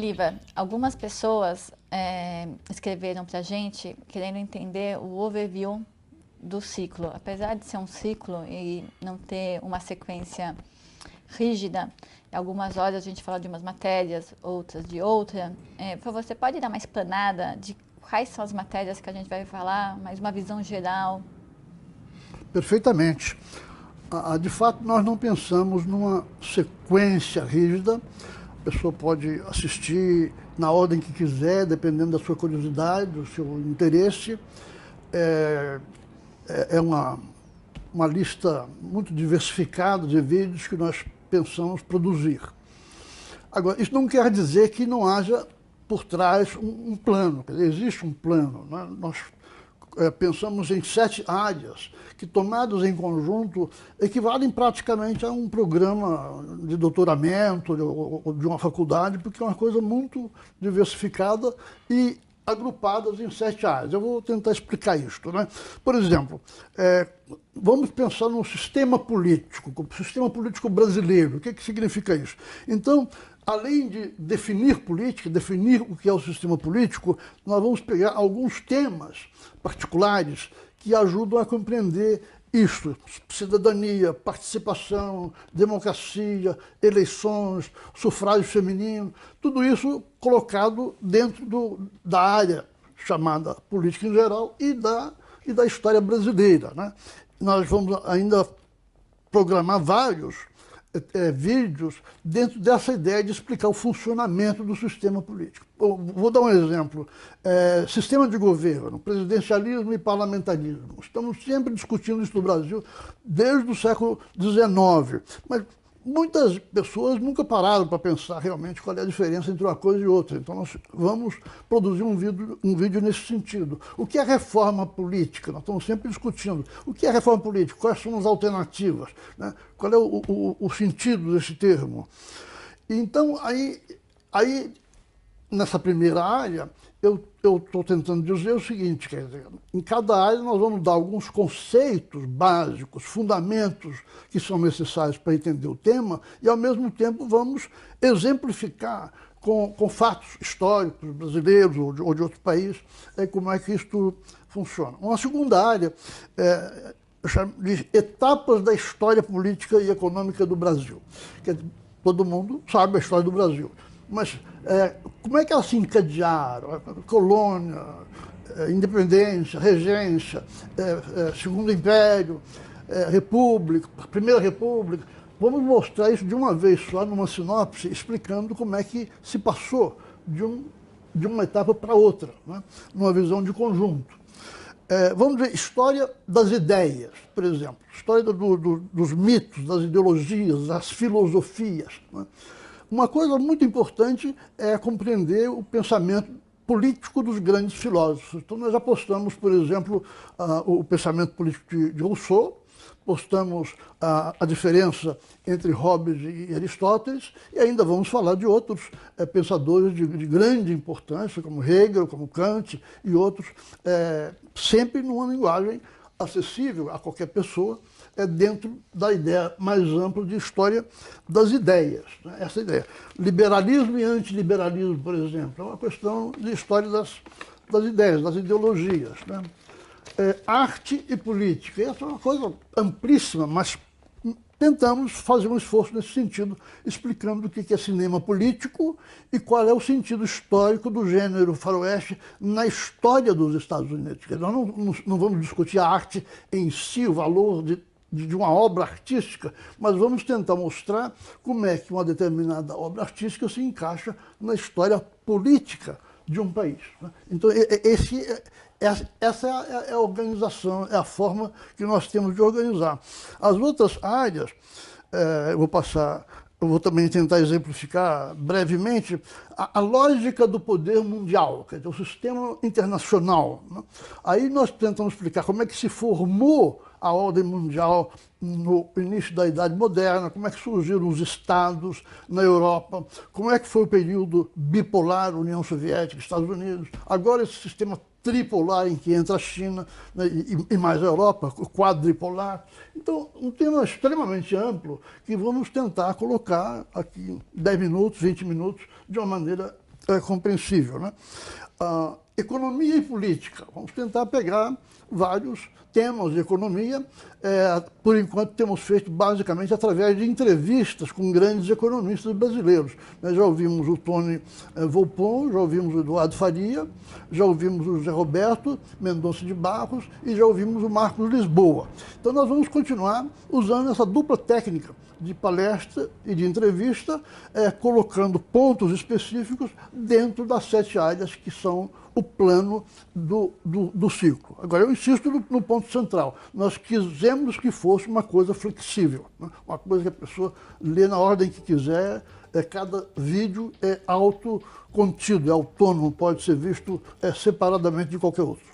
Oliva, algumas pessoas escreveram para a gente querendo entender o overview do ciclo. Apesar de ser um ciclo e não ter uma sequência rígida, algumas horas a gente fala de umas matérias, outras de outra. Você pode dar uma explanada de quais são as matérias que a gente vai falar, mais uma visão geral? Perfeitamente. De fato, nós não pensamos numa sequência rígida. A pessoa pode assistir na ordem que quiser, dependendo da sua curiosidade, do seu interesse. É uma lista muito diversificada de vídeos que nós pensamos produzir. Agora, isso não quer dizer que não haja por trás um plano. Quer dizer, existe um plano, né? Nós pensamos em 7 áreas que, tomadas em conjunto, equivalem praticamente a um programa de doutoramento ou de uma faculdade, porque é uma coisa muito diversificada e agrupadas em 7 áreas. Eu vou tentar explicar isto, né? Por exemplo, vamos pensar no sistema político brasileiro. O que significa isso? Então, além de definir política, definir o que é o sistema político, nós vamos pegar alguns temas particulares que ajudam a compreender isto: cidadania, participação, democracia, eleições, sufrágio feminino, tudo isso colocado dentro da área chamada política em geral e da história brasileira, né? Nós vamos ainda programar vários vídeos dentro dessa ideia de explicar o funcionamento do sistema político. Vou dar um exemplo. Sistema de governo, presidencialismo e parlamentarismo. Estamos sempre discutindo isso no Brasil desde o século XIX. Mas muitas pessoas nunca pararam para pensar realmente qual é a diferença entre uma coisa e outra. Então nós vamos produzir um vídeo nesse sentido. O que é reforma política? Nós estamos sempre discutindo. O que é reforma política? Quais são as alternativas, né? Qual é o sentido desse termo? Então, aí nessa primeira área, eu estou tentando dizer o seguinte, quer dizer, em cada área nós vamos dar alguns conceitos básicos, fundamentos que são necessários para entender o tema e, ao mesmo tempo, vamos exemplificar com fatos históricos brasileiros ou de outros países como é que isto funciona. Uma segunda área eu chamo de etapas da história política e econômica do Brasil. Que todo mundo sabe a história do Brasil. Mas como é que elas se encadearam? Colônia, independência, regência, Segundo Império, República, Primeira República. Vamos mostrar isso de uma vez só, numa sinopse, explicando como é que se passou de uma etapa para outra, né? Numa visão de conjunto. Vamos ver história das ideias, por exemplo, história dos mitos, das ideologias, das filosofias, né? Uma coisa muito importante é compreender o pensamento político dos grandes filósofos. Então nós apostamos, por exemplo, o pensamento político de Rousseau, postamos a diferença entre Hobbes e Aristóteles, e ainda vamos falar de outros pensadores de grande importância, como Hegel, como Kant e outros, sempre numa linguagem acessível a qualquer pessoa, dentro da ideia mais ampla de história das ideias, né? Essa ideia. Liberalismo e antiliberalismo, por exemplo, é uma questão de história das ideias, das ideologias, né? Arte e política, essa é uma coisa amplíssima, mas tentamos fazer um esforço nesse sentido, explicando o que é cinema político e qual é o sentido histórico do gênero faroeste na história dos Estados Unidos. Nós não vamos discutir a arte em si, o valor de uma obra artística, mas vamos tentar mostrar como é que uma determinada obra artística se encaixa na história política de um país, né? Então, essa é a organização, é a forma que nós temos de organizar. As outras áreas, eu vou também tentar exemplificar brevemente a lógica do poder mundial, quer dizer, o sistema internacional, né? Aí nós tentamos explicar como é que se formou a ordem mundial no início da Idade Moderna, como é que surgiram os estados na Europa, como é que foi o período bipolar, União Soviética, Estados Unidos, agora esse sistema tripolar em que entra a China, né, e mais a Europa, quadripolar. Então, um tema extremamente amplo que vamos tentar colocar aqui em 10 minutos, 20 minutos, de uma maneira compreensível, né? Economia e política. Vamos tentar pegar vários temas de economia. Por enquanto temos feito basicamente através de entrevistas com grandes economistas brasileiros. Nós já ouvimos o Tony Volpon, já ouvimos o Eduardo Faria, já ouvimos o José Roberto Mendonça de Barros e já ouvimos o Marcos Lisboa. Então nós vamos continuar usando essa dupla técnica de palestra e de entrevista, colocando pontos específicos dentro das 7 áreas que são o plano do ciclo. Agora, eu insisto no ponto central. Nós quisemos que fosse uma coisa flexível, né? Uma coisa que a pessoa lê na ordem que quiser. Cada vídeo é autocontido, é autônomo, pode ser visto separadamente de qualquer outro.